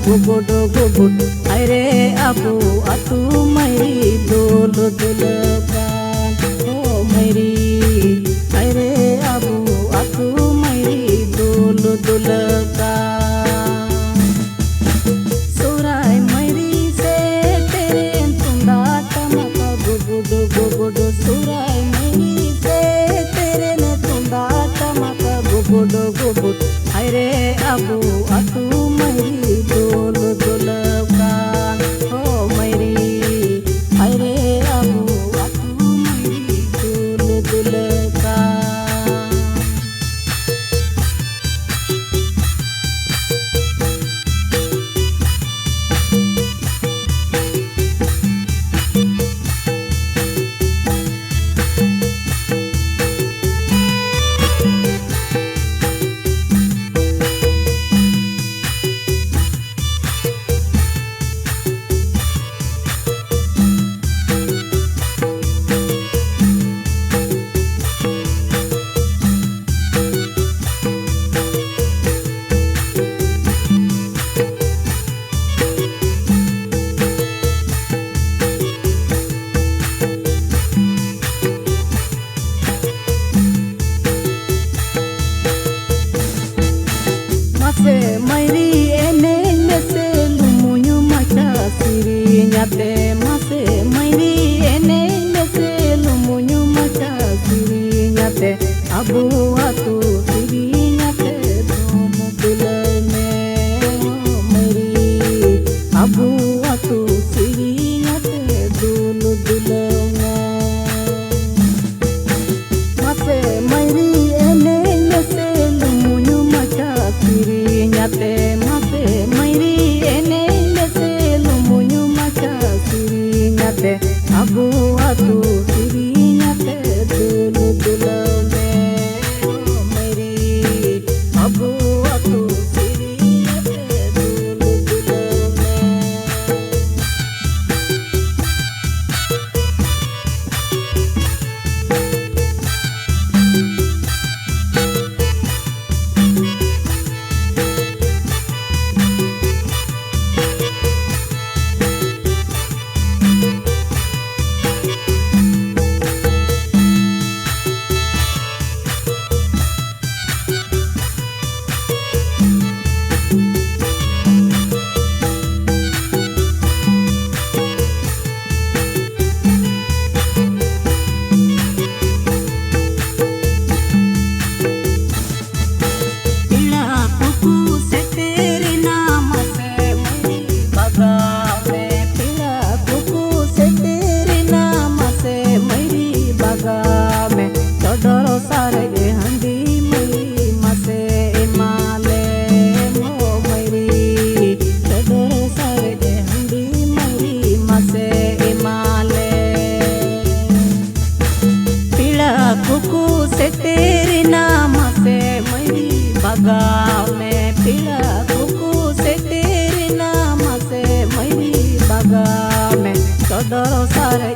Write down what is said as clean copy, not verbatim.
गुबुड गुबुड अरे अबू अतु मरी दुल दुल ओ मरी अरे अबू अतु मरी दुल दुल सुराय मरी से तेरे तुंदा टमका गुबुड गुबुड सुराय मरी से तेरे न तुंदा टमका गुबुड गुबुड अरे अबू अतु मरी दुल दुल ओ मरी अरे अबू अतु मरी दुल दुल mase mairi ene mese lumunyu macha siri nyate mase mairi ene mese lumunyu macha siri nyate abu atu siri nyate dono dulane mairi abu atu siri nyate dono dulane mase mairi ene mese lumunyu macha siri nyate mase mairi ene mese lumunyu macha siri nyate abu atu siri nyate dulu dulane mairi abu atu siri nyate dulu dulane Doro sare handi mari mase male mo mari doro sare handi mari mase male pila kuku se tere naam se mari baga mein pila kuku se tere naam se mari baga mein doro sare